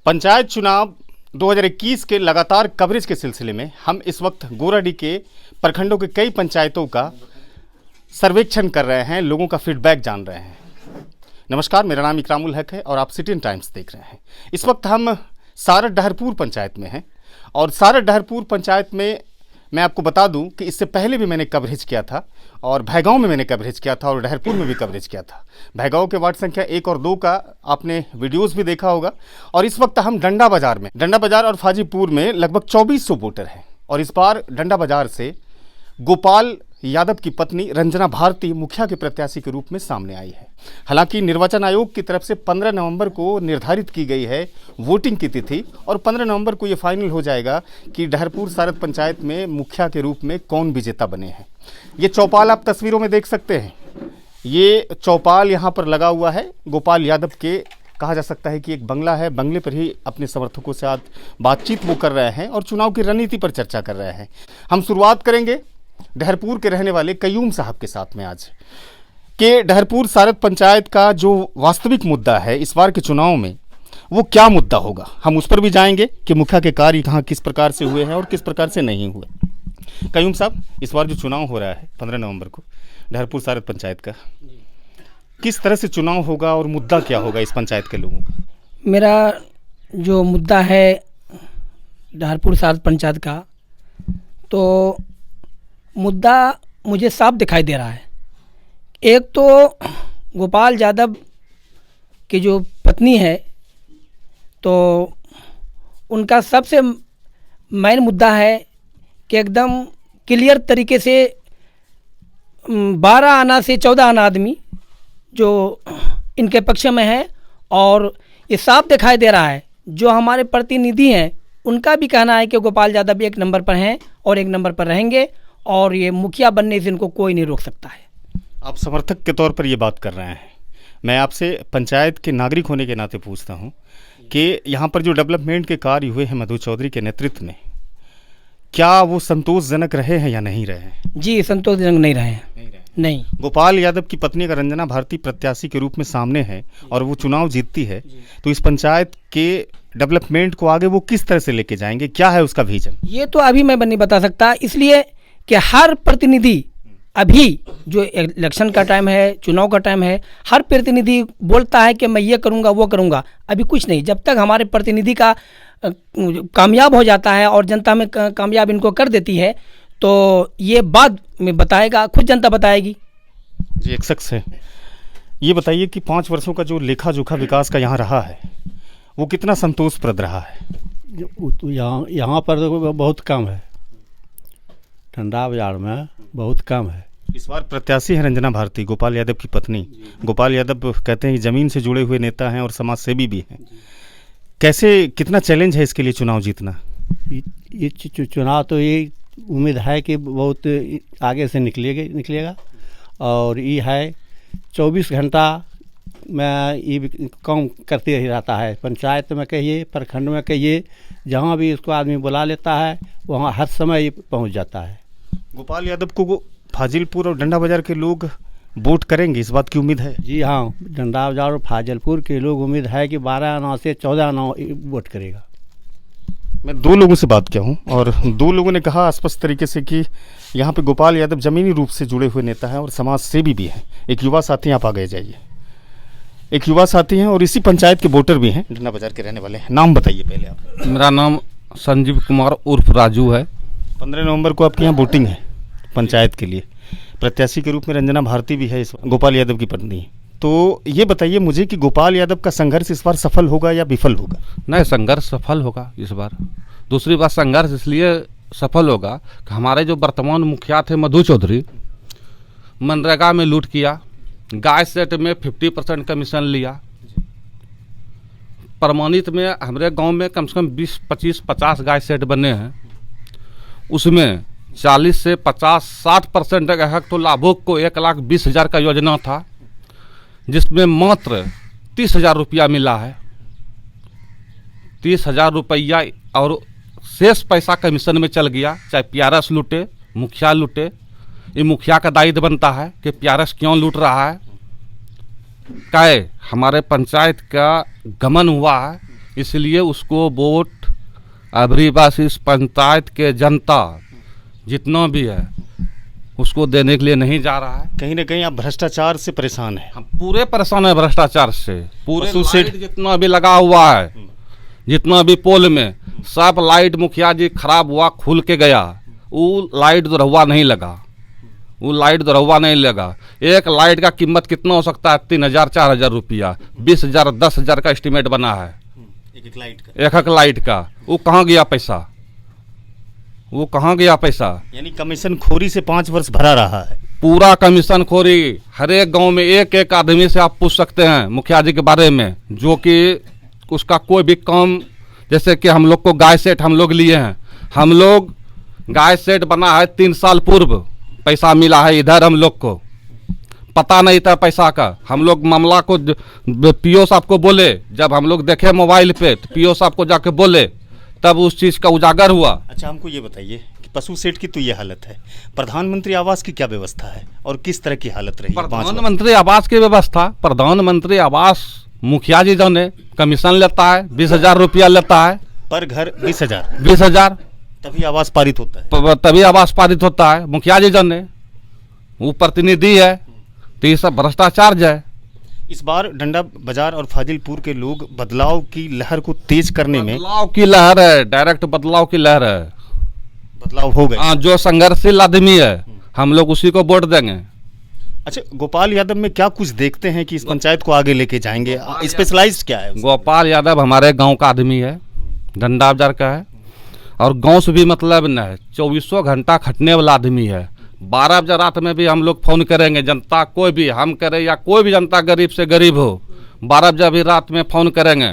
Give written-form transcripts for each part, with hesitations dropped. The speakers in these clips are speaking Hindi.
पंचायत चुनाव 2021 के लगातार कवरेज के सिलसिले में हम इस वक्त गोराडीह के प्रखंडों के कई पंचायतों का सर्वेक्षण कर रहे हैं, लोगों का फीडबैक जान रहे हैं। नमस्कार, मेरा नाम इकरामुल हक है और आप सिटी टाइम्स देख रहे हैं। इस वक्त हम सारठ डहरपुर पंचायत में हैं और सारठ डहरपुर पंचायत में मैं आपको बता दूं कि इससे पहले भी मैंने कवरेज किया था और भैगांव में मैंने कवरेज किया था और डहरपुर में भी कवरेज किया था। भैगांव के वार्ड संख्या 1 और 2 का आपने वीडियोस भी देखा होगा। और इस वक्त हम डंडा बाजार और फाजीपुर में लगभग 2400 वोटर हैं और इस बार डंडा बाजार से गोपाल यादव की पत्नी रंजना भारती मुखिया के प्रत्याशी के रूप में सामने आई है। हालांकि निर्वाचन आयोग की तरफ से 15 नवंबर को निर्धारित की गई है वोटिंग की तिथि और 15 नवंबर को ये फाइनल हो जाएगा कि डहरपुर सारठ पंचायत में मुखिया के रूप में कौन विजेता बने हैं। ये चौपाल आप तस्वीरों में देख सकते हैं। ये चौपाल यहाँ पर लगा हुआ है गोपाल यादव के, कहा जा सकता है कि एक बंगला है, बंगले पर ही अपने समर्थकों के साथ बातचीत वो कर रहे हैं और चुनाव की रणनीति पर चर्चा कर रहे हैं। हम शुरुआत करेंगे डहरपुर के रहने वाले कयूम साहब के साथ में आज के डहरपुर सारठ पंचायत का जो वास्तविक मुद्दा है इस बार के चुनाव में, वो क्या मुद्दा होगा। हम उस पर भी जाएंगे कि मुखिया के कार्य कहाँ किस प्रकार से हुए हैं और किस प्रकार से नहीं हुए। कयूम साहब, इस बार जो चुनाव हो रहा है 15 नवंबर को डहरपुर सारठ पंचायत का, किस तरह से चुनाव होगा और मुद्दा क्या होगा इस पंचायत के लोगों का? मेरा जो मुद्दा है डहरपुर सारठ पंचायत का, तो मुद्दा मुझे साफ दिखाई दे रहा है। एक तो गोपाल यादव की जो पत्नी है, तो उनका सबसे मेन मुद्दा है कि एकदम क्लियर तरीके से 12 आना से 14 आना आदमी जो इनके पक्ष में है और ये साफ दिखाई दे रहा है। जो हमारे प्रतिनिधि हैं उनका भी कहना है कि गोपाल यादव 1 नंबर पर हैं और 1 नंबर पर रहेंगे और ये मुखिया बनने से इनको कोई नहीं रोक सकता है। आप समर्थक के तौर पर ये बात कर रहे हैं। मैं आपसे पंचायत के नागरिक होने के नाते पूछता हूँ कि यहाँ पर जो डेवलपमेंट के कार्य हुए हैं मधु चौधरी के नेतृत्व में, क्या वो संतोषजनक रहे हैं या नहीं रहे हैं? जी, संतोषजनक नहीं रहे हैं। नहीं। गोपाल यादव की पत्नी का रंजना भारती प्रत्याशी के रूप में सामने है और वो चुनाव जीतती है, तो इस पंचायत के डेवलपमेंट को आगे वो किस तरह से लेके जाएंगे, क्या है उसका विजन? ये तो अभी मैं नहीं बता सकता, इसलिए कि हर प्रतिनिधि अभी जो इलेक्शन का टाइम है, चुनाव का टाइम है, हर प्रतिनिधि बोलता है कि मैं ये करूँगा वो करूँगा। अभी कुछ नहीं, जब तक हमारे प्रतिनिधि का कामयाब हो जाता है और जनता में कामयाब इनको कर देती है, तो ये बाद में बताएगा, खुद जनता बताएगी। जी, एक शख्स है। ये बताइए कि 5 वर्षों का जो लेखा जोखा विकास का यहाँ रहा है वो कितना संतोषप्रद रहा है? तो यहाँ पर तो बहुत कम है, डंडा बाजार में बहुत कम है। इस बार प्रत्याशी है रंजना भारती, गोपाल यादव की पत्नी। गोपाल यादव कहते हैं ज़मीन से जुड़े हुए नेता हैं और समाज सेवी भी हैं। कैसे, कितना चैलेंज है इसके लिए चुनाव जीतना? ये चुनाव तो ये उम्मीद है कि बहुत आगे से निकलेगा और ये है 24 घंटा में ये काम करते ही रहता है। पंचायत में कहिए, प्रखंड में कहिए, जहाँ भी इसको आदमी बुला लेता है वहाँ हर समय ये पहुँच जाता है। गोपाल यादव को फाजिलपुर और डंडा बाजार के लोग वोट करेंगे, इस बात की उम्मीद है? जी हाँ, डंडा बाजार और फाजिलपुर के लोग उम्मीद है कि 12 आना से 14 आना वोट करेगा। मैं 2 लोगों से बात किया हूँ और 2 लोगों ने कहा स्पष्ट तरीके से कि यहाँ पे गोपाल यादव ज़मीनी रूप से जुड़े हुए नेता हैं और समाज सेवी भी हैं। एक युवा साथी, आप आगे जाइए। एक युवा साथी हैं और इसी पंचायत के वोटर भी हैं, डंडा बाजार के रहने वाले हैं। नाम बताइए पहले आप। मेरा नाम संजीव कुमार उर्फ राजू है। 15 नवंबर को आपके यहाँ वोटिंग है पंचायत के लिए। प्रत्याशी के रूप में रंजना भारती भी है, इस गोपाल यादव की पत्नी। तो ये बताइए मुझे कि गोपाल यादव का संघर्ष इस बार सफल होगा या विफल होगा? नहीं, संघर्ष सफल होगा इस बार। दूसरी बात, संघर्ष इसलिए सफल होगा कि हमारे जो वर्तमान मुखिया थे मधु चौधरी, मनरेगा में लूट किया, गाय सेट में 50% कमीशन लिया, प्रमाणित में हमारे गांव में कम से कम 20, 25, 50 गाय सेट बने हैं। उसमें 40 से 50, 60% तो लाभुक को 1,20,000 का योजना था, जिसमें मात्र 30,000 रुपया मिला है। 30,000 रुपया और शेष पैसा कमीशन में चल गया। चाहे PRS लूटे, मुखिया लूटे, ये मुखिया का दायित्व बनता है कि PRS क्यों लूट रहा है। हमारे पंचायत का गमन हुआ है इसलिए उसको वोट अबरी बार इस पंचायत के जनता जितना भी है उसको देने के लिए नहीं जा रहा है। कहीं ना कहीं आप भ्रष्टाचार से परेशान हैं। हम पूरे परेशान है भ्रष्टाचार से। पूरे पशु शेड- लाइट जितना भी लगा हुआ है, जितना भी पोल में सब लाइट मुखिया जी खराब हुआ, खुल के गया, वो लाइट दुरहुआ नहीं लगा, वो लाइट दुरहुआ नहीं लगा। एक लाइट का कीमत कितना हो सकता है? 3,000 4,000 रुपया, 20,000 10,000 का एस्टिमेट बना है एक लाइट का। एक लाइट का। वो कहाँ गया पैसा? वो कहाँ गया पैसा? यानी कमीशन खोरी से 5 वर्ष भरा रहा है। पूरा कमीशन खोरी। हर एक गांव में एक एक आदमी से आप पूछ सकते हैं मुखिया जी के बारे में, जो कि उसका कोई भी काम, जैसे कि हम लोग को गाय सेट हम लोग लिए हैं, हम लोग गाय सेट बना है 3 साल पूर्व, पैसा मिला है इधर, हम लोग को पता नहीं था पैसा का। हम लोग मामला को पीओ साहब को बोले, जब हम लोग देखे मोबाइल पे तो पीओ साहब को जाके बोले, तब उस चीज़ का उजागर हुआ। अच्छा, हमको ये बताइए कि पशु सेठ की तो ये हालत है, प्रधानमंत्री आवास की क्या व्यवस्था है और किस तरह की हालत रही है 5 वर्ष? प्रधानमंत्री आवास की व्यवस्था, प्रधानमंत्री आवास मुखिया जी जो ने कमीशन लेता है, 20,000 रुपया लेता है पर घर 20,000, 20,000, तभी आवास पारित होता है। तभी आवास पारित होता है। मुखिया जी जो ने वो प्रतिनिधि है, तो ये सब भ्रष्टाचार है। इस बार डंडा बाजार और फाजिलपुर के लोग बदलाव की लहर को तेज करने में, बदलाव की लहर है, डायरेक्ट बदलाव की लहर है। बदलाव हो गए। हाँ, जो संघर्षशील आदमी है हम लोग उसी को वोट देंगे। अच्छा, गोपाल यादव में क्या कुछ देखते हैं कि इस पंचायत को आगे लेके जाएंगे? स्पेशलाइज्ड क्या है उसका? गोपाल यादव हमारे गांव का आदमी है, डंडा बाजार का है, और गांव से भी मतलब न है, 24 घंटा खटने वाला आदमी है। 12 बजे रात में भी हम लोग फोन करेंगे, जनता कोई भी, हम करे या कोई भी जनता गरीब से गरीब हो, 12 बजे भी रात में फ़ोन करेंगे,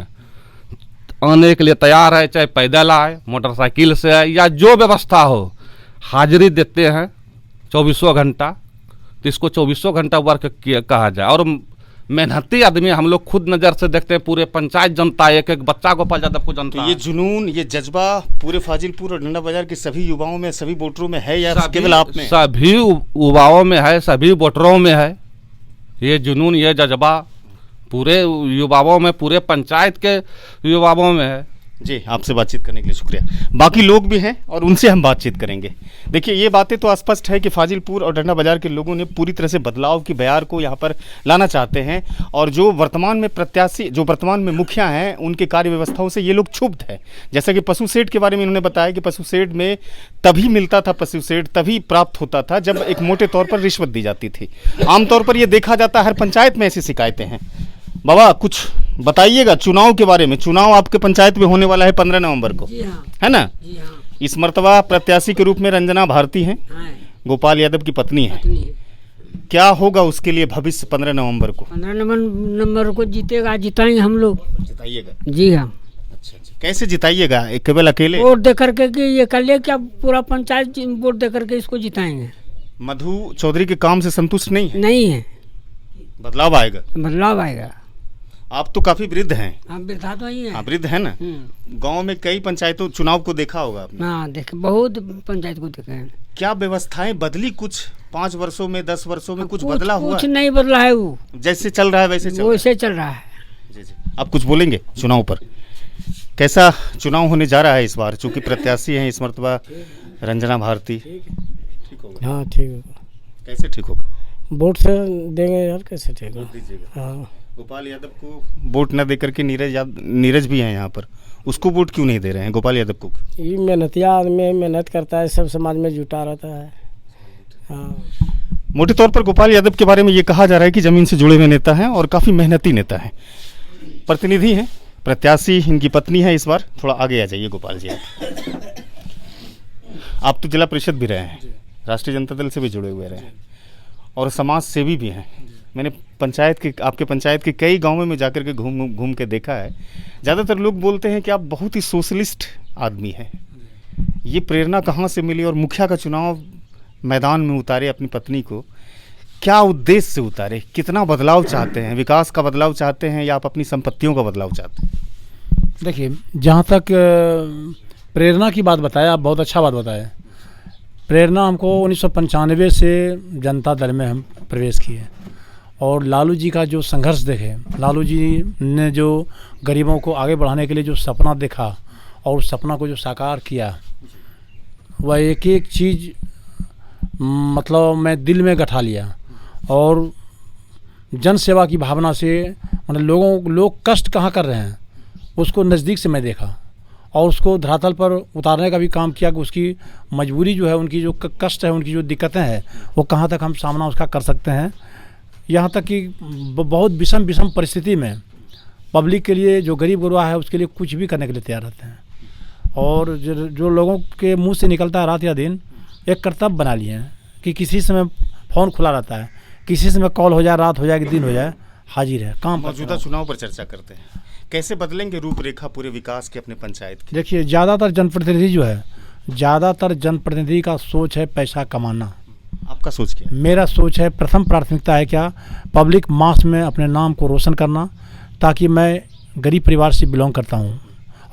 आने के लिए तैयार है, चाहे पैदल आए, मोटरसाइकिल से आए, या जो व्यवस्था हो, हाजिरी देते हैं 24 घंटा। तो इसको 24 घंटा वर्क कहा जाए। और मेहनती आदमी हम लोग खुद नज़र से देखते हैं, पूरे पंचायत जनता, एक एक बच्चा गोपाल यादव को जनता। तो ये जुनून, ये जज्बा पूरे फाजिलपुर और डंडा बाजार के सभी युवाओं में, सभी वोटरों में है या केवल आप में? सभी युवाओं में है, सभी वोटरों में है ये जुनून, ये जज्बा पूरे युवाओं में, पूरे पंचायत के युवाओं में है। जी, आपसे बातचीत करने के लिए शुक्रिया। बाकी लोग भी हैं और उनसे हम बातचीत करेंगे। देखिए, ये बातें तो स्पष्ट है कि फाजिलपुर और डंडा बाजार के लोगों ने पूरी तरह से बदलाव की बयार को यहाँ पर लाना चाहते हैं, और जो वर्तमान में प्रत्याशी, जो वर्तमान में मुखिया हैं, उनके कार्य व्यवस्थाओं से ये लोग क्षुब्ध है। जैसा कि पशु सेठ के बारे में इन्होंने बताया कि पशु सेठ में तभी मिलता था, पशु सेठ तभी प्राप्त होता था जब एक मोटे तौर पर रिश्वत दी जाती थी। आमतौर पर ये देखा जाता है, हर पंचायत में ऐसी शिकायतें हैं। बाबा, कुछ बताइएगा चुनाव के बारे में। चुनाव आपके पंचायत में होने वाला है 15 नवंबर को, जी हाँ, है ना? जी हाँ, इस मर्तबा प्रत्याशी के रूप में रंजना भारती हैं, हाँ, गोपाल यादव की पत्नी है। पत्नी है। क्या होगा उसके लिए भविष्य 15 नवंबर को? 15 नंबर को जीतेगा, जिताएंगे हम लोग। जिताइएगा। जी हाँ। अच्छा अच्छा, कैसे जिताइएगा? केवल अकेले? वोट दे करके कि ये कर ले क्या, पूरा पंचायत वोट दे करके इसको जिताएंगे। मधु चौधरी के काम से संतुष्ट नहीं है? नहीं है, बदलाव आएगा। बदलाव आएगा। आप तो काफी वृद्ध हैं। हाँ, वृद्धा तो ही है। हाँ, वृद्ध है ना? गांव में कई पंचायतों चुनाव को देखा होगा आपने। हाँ, देखे, बहुत पंचायत को देखे हैं। क्या व्यवस्थाएं बदली कुछ 5 वर्षों में, 10 वर्षों में कुछ बदला हुआ? कुछ नहीं बदला है, वो जैसे चल रहा है वैसे चल रहा है। वैसे चल रहा है। जी जी, आप कुछ बोलेंगे चुनाव पर? कैसा चुनाव होने जा रहा है इस बार? चूंकि प्रत्याशी हैं इस मर्तबा रंजना भारती। ठीक होगा? हाँ, ठीक होगा। कैसे ठीक होगा? वोट से देंगे यार, कैसे ठीक होगा? दीजिएगा। हाँ, गोपाल यादव को वोट न दे करके नीरज भी हैं यहाँ पर, उसको वोट क्यों नहीं दे रहे हैं गोपाल यादव को? ये मेहनतिया आदमी मेहनत करता है, सब समाज में जुटा रहता है। हाँ, मोटे तौर पर गोपाल यादव के बारे में ये कहा जा रहा है कि ज़मीन से जुड़े हुए नेता हैं और काफ़ी मेहनती नेता हैं। प्रतिनिधि हैं, प्रत्याशी इनकी पत्नी है इस बार। थोड़ा आगे आ जाइए गोपाल जी। आप तो जिला परिषद भी रहे हैं, राष्ट्रीय जनता दल से भी जुड़े हुए रहे हैं और समाज सेवी भी हैं। मैंने आपके पंचायत के कई गांवों में जाकर के घूम के देखा है। ज़्यादातर लोग बोलते हैं कि आप बहुत ही सोशलिस्ट आदमी हैं। ये प्रेरणा कहाँ से मिली और मुखिया का चुनाव मैदान में उतारे अपनी पत्नी को? क्या उद्देश्य से उतारे? कितना बदलाव चाहते हैं? विकास का बदलाव चाहते हैं या आप अपनी संपत्तियों का बदलाव चाहते हैं? देखिए, जहाँ तक प्रेरणा की बात बताया, आप बहुत अच्छा बात बताया। प्रेरणा हमको 1995 से जनता दल में हम प्रवेश किए और लालू जी का जो संघर्ष देखे, लालू जी ने जो गरीबों को आगे बढ़ाने के लिए जो सपना देखा और उस सपना को जो साकार किया, वह एक एक चीज़ मतलब मैं दिल में गठा लिया। और जन सेवा की भावना से मतलब लोग कष्ट कहाँ कर रहे हैं उसको नज़दीक से मैं देखा और उसको धरातल पर उतारने का भी काम किया कि उसकी मजबूरी जो है, उनकी जो कष्ट है, उनकी जो दिक्कतें हैं, वो कहाँ तक हम सामना उसका कर सकते हैं। यहाँ तक कि बहुत विषम परिस्थिति में पब्लिक के लिए, जो गरीब गुरबा है, उसके लिए कुछ भी करने के लिए तैयार रहते हैं। और जो लोगों के मुंह से निकलता है रात या दिन, एक कर्तव्य बना लिए हैं कि किसी समय फ़ोन खुला रहता है, किसी समय कॉल हो जाए, रात हो जाए कि दिन हो जाए, हाजिर है काम। मौजूदा चुनाव पर चर्चा करते हैं, कैसे बदलेंगे रूपरेखा पूरे विकास के अपने पंचायत की? देखिए, ज़्यादातर जनप्रतिनिधि जो है, ज़्यादातर जनप्रतिनिधि का सोच है पैसा कमाना। आपका सोच क्या है? मेरा सोच है, प्रथम प्राथमिकता है क्या, पब्लिक मास में अपने नाम को रोशन करना, ताकि मैं गरीब परिवार से बिलोंग करता हूँ।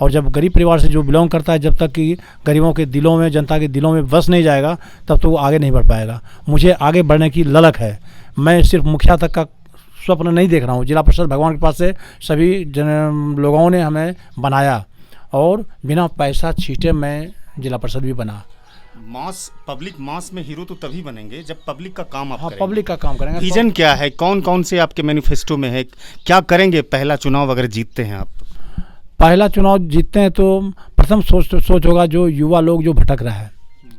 और जब गरीब परिवार से जो बिलोंग करता है, जब तक कि गरीबों के दिलों में, जनता के दिलों में बस नहीं जाएगा, तब तो वो आगे नहीं बढ़ पाएगा। मुझे आगे बढ़ने की ललक है। मैं सिर्फ मुखिया तक का स्वप्न नहीं देख रहा हूँ। जिला परिषद भगवान के पास से सभी लोगों ने हमें बनाया और बिना पैसा छीटे मैं जिला परिषद भी बना। मास, पब्लिक मास में हीरो तो तभी बनेंगे जब पब्लिक का काम आप हाँ, करेंगे। पब्लिक का काम करेंगे। विजन क्या है, कौन कौन से आपके मैनिफेस्टो में है, क्या करेंगे पहला चुनाव अगर जीतते हैं आप? पहला चुनाव जीतते हैं तो प्रथम सोच होगा जो युवा लोग जो भटक रहा है,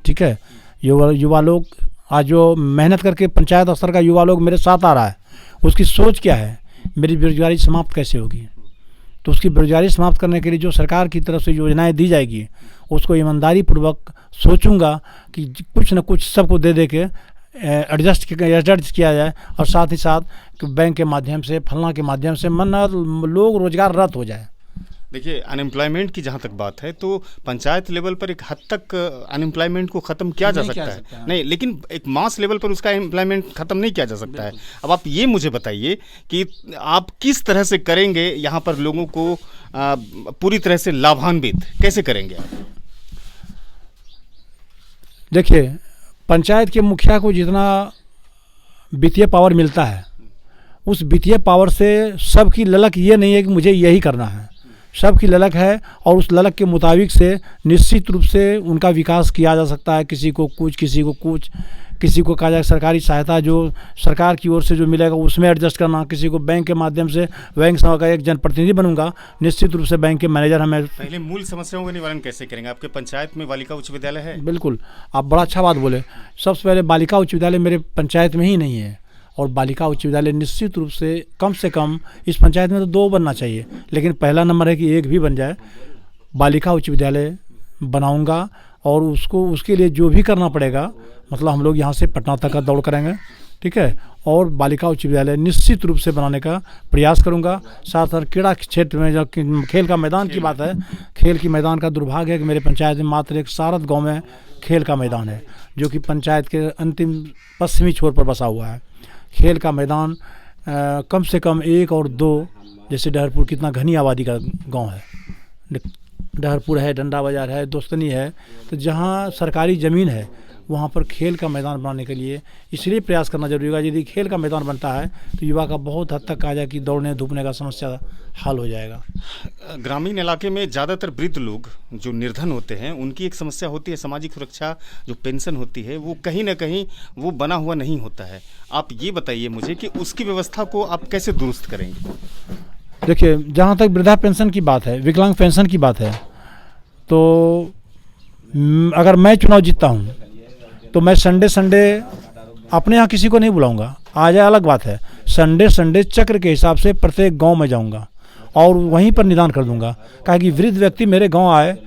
ठीक है, युवा लोग आज जो मेहनत करके पंचायत स्तर का युवा लोग मेरे साथ आ रहा है, उसकी सोच क्या है, मेरी बेरोजगारी समाप्त कैसे होगी। तो उसकी बेरोजगारी समाप्त करने के लिए जो सरकार की तरफ से योजनाएं दी जाएगी, उसको ईमानदारी पूर्वक सोचूंगा कि कुछ न कुछ सबको दे के एडजस्ट किया जाए। और साथ ही साथ बैंक के माध्यम से, फलना के माध्यम से लोग रोजगार रत हो जाए। देखिए, अनएम्प्लॉयमेंट की जहाँ तक बात है तो पंचायत लेवल पर एक हद तक अनएम्प्लॉयमेंट को ख़त्म किया जा सकता है, नहीं, लेकिन एक मास लेवल पर उसका एम्प्लॉयमेंट ख़त्म नहीं किया जा सकता है। अब आप ये मुझे बताइए कि आप किस तरह से करेंगे यहाँ पर लोगों को पूरी तरह से लाभान्वित कैसे करेंगे आप? देखिए, पंचायत के मुखिया को जितना वित्तीय पावर मिलता है, उस वित्तीय पावर से सबकी ललक ये नहीं है कि मुझे यही करना है, सबकी ललक है और उस ललक के मुताबिक से निश्चित रूप से उनका विकास किया जा सकता है। किसी को कुछ, किसी को कुछ, किसी को कहा जाए सरकारी सहायता जो सरकार की ओर से जो मिलेगा उसमें एडजस्ट करना, किसी को बैंक के माध्यम से, बैंक सेवा का एक जनप्रतिनिधि बनूंगा, निश्चित रूप से बैंक के मैनेजर हमें। पहले मूल समस्याओं का निवारण कैसे करेंगे? आपके पंचायत में बालिका उच्च विद्यालय है? बिल्कुल, आप बड़ा अच्छा बात बोले। सबसे पहले बालिका उच्च विद्यालय मेरे पंचायत में ही नहीं है, और बालिका उच्च विद्यालय निश्चित रूप से कम इस पंचायत में तो 2 बनना चाहिए, लेकिन पहला नंबर है कि 1 भी बन जाए। बालिका उच्च विद्यालय बनाऊंगा और उसके लिए जो भी करना पड़ेगा, मतलब हम लोग यहाँ से पटना तक का दौड़ करेंगे, ठीक है, और बालिका उच्च विद्यालय निश्चित रूप से बनाने का प्रयास करूँगा। साथ साथ क्रीड़ा क्षेत्र में जो खेल का मैदान की बात है, खेल की मैदान का दुर्भाग्य है कि मेरे पंचायत में मात्र एक सारद गाँव में खेल का मैदान है, जो कि पंचायत के अंतिम पश्चिमी छोर पर बसा हुआ है। खेल का मैदान कम से कम 1 और 2, जैसे डहरपुर कितना घनी आबादी का गांव है, डहरपुर है, डंडा बाजार है, दोस्तनी है, तो जहां सरकारी ज़मीन है वहां पर खेल का मैदान बनाने के लिए इसलिए प्रयास करना जरूरी होगा। यदि खेल का मैदान बनता है तो युवा का बहुत हद तक आ जाए कि दौड़ने धूपने का समस्या हल हो जाएगा। ग्रामीण इलाके में ज़्यादातर वृद्ध लोग जो निर्धन होते हैं, उनकी एक समस्या होती है, सामाजिक सुरक्षा जो पेंशन होती है वो कहीं ना कहीं वो बना हुआ नहीं होता है। आप ये बताइए मुझे कि उसकी व्यवस्था को आप कैसे दुरुस्त करेंगे? देखिए, जहाँ तक वृद्धा पेंशन की बात है, विकलांग पेंशन की बात है, तो अगर मैं चुनाव जीतता हूँ तो मैं संडे अपने यहाँ किसी को नहीं बुलाऊंगा, आ जाए अलग बात है। संडे चक्र के हिसाब से प्रत्येक गांव में जाऊंगा और वहीं पर निदान कर दूंगा, कहा कि वृद्ध व्यक्ति मेरे गांव आए,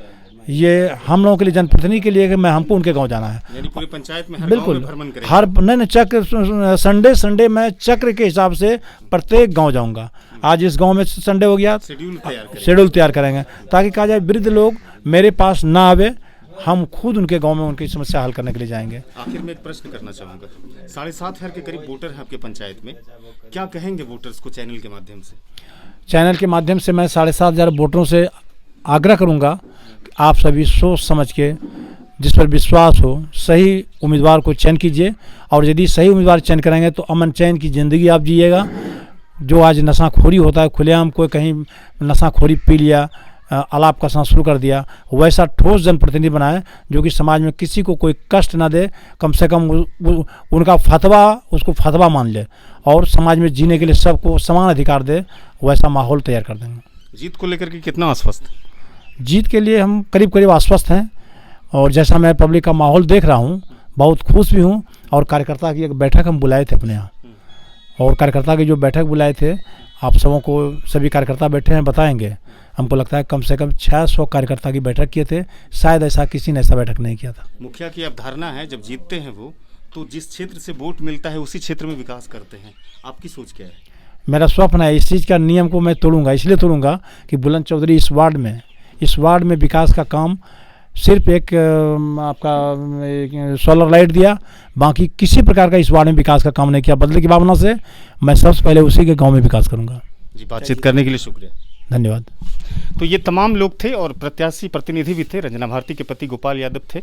ये हम लोगों के लिए, जनप्रतिनिधि के लिए, कि मैं हमको उनके गांव जाना है। यानी पूरी पंचायत में हर बिल्कुल, गांव में भ्रमण करेंगे? हर नहीं चक्र, संडे मैं चक्र के हिसाब से प्रत्येक गाँव जाऊँगा। आज इस गाँव में संडे हो गया, शेड्यूल तैयार करेंगे ताकि कहा जाए वृद्ध लोग मेरे पास ना आवे, हम खुद उनके गांव में उनकी समस्या हल करने के लिए जाएंगे। आखिर में एक प्रश्न करना चाहूँगा, 7.5 के करीब वोटर हैं आपके पंचायत में, क्या कहेंगे वोटर्स को चैनल के माध्यम से? चैनल के माध्यम से मैं 7,500 वोटरों से आग्रह करूंगा कि आप सभी सोच समझ के जिस पर विश्वास हो, सही उम्मीदवार को चयन कीजिए। और यदि सही उम्मीदवार चयन करेंगे तो अमन चैन की ज़िंदगी आप जिएगा। जो आज नशाखोरी होता है, खुलेआम कोई कहीं नशाखोरी पी लिया, अलाप कसना शुरू कर दिया, वैसा ठोस जनप्रतिनिधि बनाए जो कि समाज में किसी को कोई कष्ट ना दे, कम से कम उनका फतवा उसको फतवा मान ले और समाज में जीने के लिए सबको समान अधिकार दे, वैसा माहौल तैयार कर देंगे। जीत को लेकर के कितना आश्वस्त? जीत के लिए हम करीब करीब आश्वस्त हैं। और जैसा मैं पब्लिक का माहौल देख रहा हूँ, बहुत खुश भी हूँ। और कार्यकर्ता की एक बैठक हम बुलाए थे अपने यहाँ, और कार्यकर्ता की जो बैठक बुलाए थे, आप सबों को, सभी कार्यकर्ता बैठे हैं, बताएंगे। हमको लगता है कम से कम 600 कार्यकर्ता की बैठक किए थे, शायद ऐसा किसी ने ऐसा बैठक नहीं किया था। मुखिया की अवधारणा है जब जीतते हैं वो, तो जिस क्षेत्र से वोट मिलता है उसी क्षेत्र में विकास करते हैं। आपकी सोच क्या है? मेरा स्वप्न है, इस चीज़ का नियम को मैं तोड़ूंगा, इसलिए तोड़ूंगा कि बुलंद चौधरी इस वार्ड में विकास का काम सिर्फ एक आपका सोलर लाइट दिया, बाकी किसी प्रकार का इस वार्ड में विकास का काम नहीं किया। बदले की भावना से मैं सबसे पहले उसी के गांव में विकास करूंगा। जी, बातचीत करने के लिए शुक्रिया, धन्यवाद। तो ये तमाम लोग थे और प्रत्याशी प्रतिनिधि भी थे। रंजना भारती के पति गोपाल यादव थे।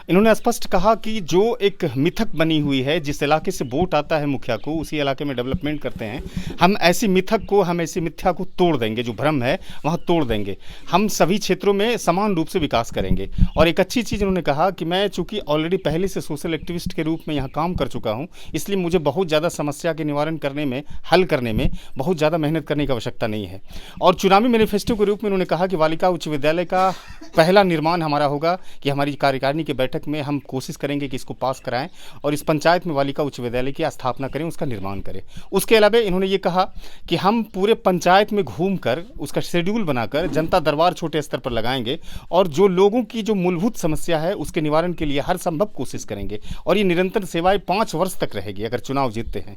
इन्होंने स्पष्ट कहा कि जो एक मिथक बनी हुई है, जिस इलाके से वोट आता है मुखिया को, उसी इलाके में डेवलपमेंट करते हैं। हम ऐसी मिथ्या को तोड़ देंगे, जो भ्रम है वहाँ तोड़ देंगे। हम सभी क्षेत्रों में समान रूप से विकास करेंगे। और एक अच्छी चीज़ इन्होंने कहा कि मैं चूँकि ऑलरेडी पहले से सोशल एक्टिविस्ट के रूप में यहाँ काम कर चुका हूँ, इसलिए मुझे बहुत ज़्यादा समस्या के निवारण करने में, हल करने में बहुत ज़्यादा मेहनत करने की आवश्यकता नहीं है। और चुनावी मैनिफेस्टो के रूप में उन्होंने कहा कि बालिका उच्च विद्यालय का पहला निर्माण हमारा होगा कि हमारी कार्यकारिणी की बैठक में हम कोशिश करेंगे कि इसको पास कराएं और इस पंचायत में बालिका उच्च विद्यालय की स्थापना करें, उसका निर्माण करें। उसके अलावा इन्होंने ये कहा कि हम पूरे पंचायत में घूमकर उसका शेड्यूल बनाकर जनता दरबार छोटे स्तर पर लगाएंगे और जो लोगों की जो मूलभूत समस्या है उसके निवारण के लिए हर संभव कोशिश करेंगे। और ये निरंतर सेवाएं 5 वर्ष तक रहेगी अगर चुनाव जीतते हैं।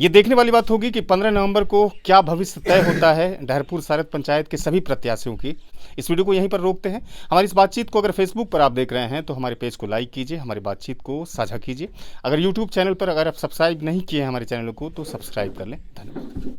ये देखने वाली बात होगी कि 15 नवंबर को क्या भविष्य तय होता है डहरपुर सारद पंचायत के सभी प्रत्याशियों की। इस वीडियो को यहीं पर रोकते हैं। हमारी इस बातचीत को अगर फेसबुक पर आप देख रहे हैं तो हमारे पेज को लाइक कीजिए, हमारी बातचीत को साझा कीजिए। अगर यूट्यूब चैनल पर अगर आप सब्सक्राइब नहीं किए हैं हमारे चैनल को तो सब्सक्राइब कर लें। धन्यवाद।